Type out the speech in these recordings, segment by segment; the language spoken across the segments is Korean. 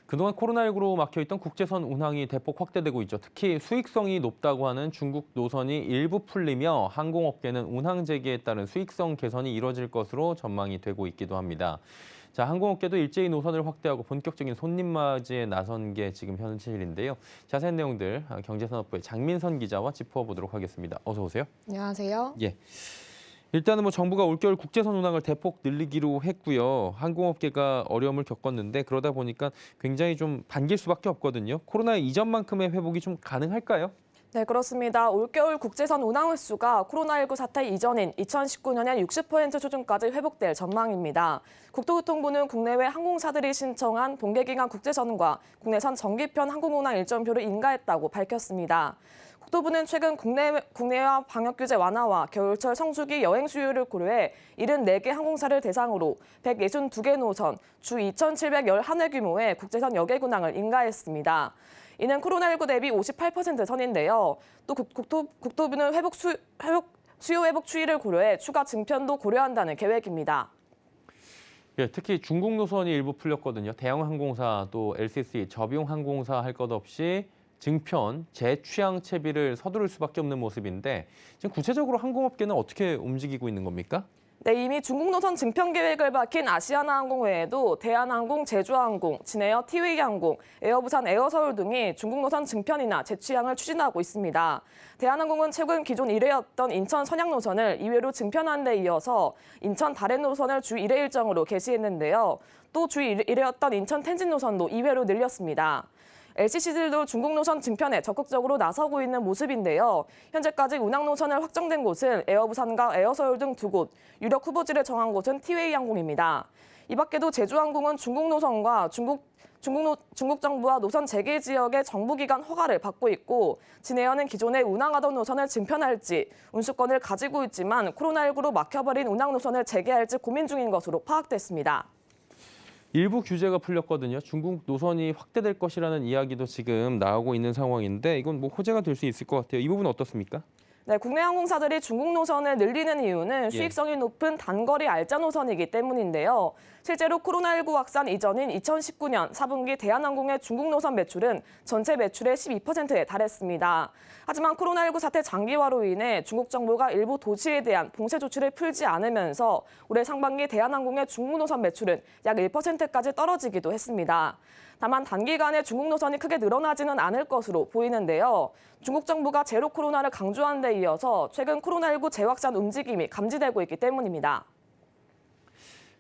그동안 코로나19로 막혀있던 국제선 운항이 대폭 확대되고 있죠. 특히 수익성이 높다고 하는 중국 노선이 일부 풀리며 항공업계는 운항 재개에 따른 수익성 개선이 이뤄질 것으로 전망이 되고 있기도 합니다. 자, 항공업계도 일제히 노선을 확대하고 본격적인 손님 맞이에 나선 게 지금 현실인데요. 자세한 내용들 경제산업부의 장민선 기자와 짚어보도록 하겠습니다. 어서 오세요. 안녕하세요. 예. 일단은 정부가 올겨울 국제선 운항을 대폭 늘리기로 했고요. 항공업계가 어려움을 겪었는데 그러다 보니까 굉장히 좀 반길 수밖에 없거든요. 코로나 이전만큼의 회복이 좀 가능할까요? 네, 그렇습니다. 올겨울 국제선 운항 횟수가 코로나19 사태 이전인 2019년의 60% 수준까지 회복될 전망입니다. 국토교통부는 국내외 항공사들이 신청한 동계기간 국제선과 국내선 정기편 항공운항 일정표를 인가했다고 밝혔습니다. 국토부는 최근 국내와 방역규제 완화와 겨울철 성수기 여행 수요를 고려해 74개 항공사를 대상으로 162개 노선, 주 2,711회 규모의 국제선 여객 운항을 인가했습니다. 이는 코로나19 대비 58% 선인데요. 또 국토부는 수요 회복 추이를 고려해 추가 증편도 고려한다는 계획입니다. 예, 특히 중국 노선이 일부 풀렸거든요. 대형 항공사 또 LCC, 저비용 항공사 할 것 없이 증편, 재취항 채비를 서두를 수밖에 없는 모습인데 지금 구체적으로 항공업계는 어떻게 움직이고 있는 겁니까? 네, 이미 중국 노선 증편 계획을 밝힌 아시아나항공 외에도 대한항공, 제주항공, 진에어, 티웨이항공, 에어부산, 에어서울 등이 중국 노선 증편이나 재취항을 추진하고 있습니다. 대한항공은 최근 기존 1회였던 인천 선양 노선을 2회로 증편한 데 이어서 인천 다롄 노선을 주 1회 일정으로 개시했는데요. 또 주 1회였던 인천 텐진 노선도 2회로 늘렸습니다. LCC들도 중국 노선 증편에 적극적으로 나서고 있는 모습인데요. 현재까지 운항 노선을 확정된 곳은 에어부산과 에어서울 등 2곳, 유력 후보지를 정한 곳은 티웨이 항공입니다. 이 밖에도 제주항공은 중국 노선과 중국 정부와 노선 재개 지역의 정부기관 허가를 받고 있고, 진에어는 기존에 운항하던 노선을 증편할지, 운수권을 가지고 있지만 코로나19로 막혀버린 운항 노선을 재개할지 고민 중인 것으로 파악됐습니다. 일부 규제가 풀렸거든요. 중국 노선이 확대될 것이라는 이야기도 지금 나오고 있는 상황인데 이건 뭐 호재가 될 수 있을 것 같아요. 이 부분은 어떻습니까? 네, 국내 항공사들이 중국 노선을 늘리는 이유는 수익성이 높은 단거리 알짜 노선이기 때문인데요. 실제로 코로나19 확산 이전인 2019년 4분기 대한항공의 중국 노선 매출은 전체 매출의 12%에 달했습니다. 하지만 코로나19 사태 장기화로 인해 중국 정부가 일부 도시에 대한 봉쇄 조치를 풀지 않으면서 올해 상반기 대한항공의 중국 노선 매출은 약 1%까지 떨어지기도 했습니다. 다만 단기간에 중국 노선이 크게 늘어나지는 않을 것으로 보이는데요. 중국 정부가 제로 코로나를 강조한 데 이어서 최근 코로나19 재확산 움직임이 감지되고 있기 때문입니다.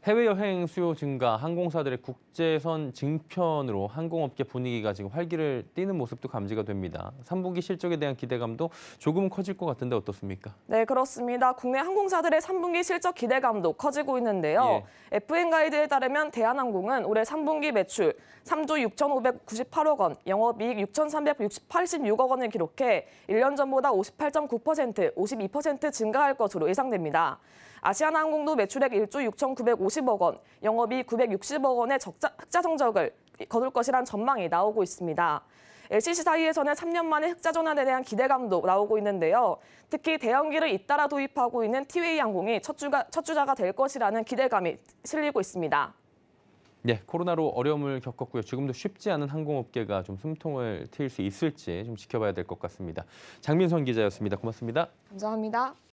해외여행 수요 증가, 항공사들의 국제선 증편으로 항공업계 분위기가 지금 활기를 띠는 모습도 감지가 됩니다. 3분기 실적에 대한 기대감도 조금은 커질 것 같은데 어떻습니까? 네, 그렇습니다. 국내 항공사들의 3분기 실적 기대감도 커지고 있는데요. FN 가이드에 따르면 대한항공은 올해 3분기 매출 3조 6,598억 원, 영업이익 6,386억 원을 기록해 1년 전보다 58.9%, 52% 증가할 것으로 예상됩니다. 아시아나항공도 매출액 1조 6,950억 원, 영업이익 960억 원의 흑자 성적을 거둘 것이란 전망이 나오고 있습니다. LCC 사이에서는 3년 만에 흑자 전환에 대한 기대감도 나오고 있는데요. 특히 대형기를 잇따라 도입하고 있는 티웨이 항공이 첫 주자가 될 것이라는 기대감이 실리고 있습니다. 네, 코로나로 어려움을 겪었고요. 지금도 쉽지 않은 항공업계가 좀 숨통을 트일 수 있을지 좀 지켜봐야 될 것 같습니다. 장민선 기자였습니다. 고맙습니다. 감사합니다.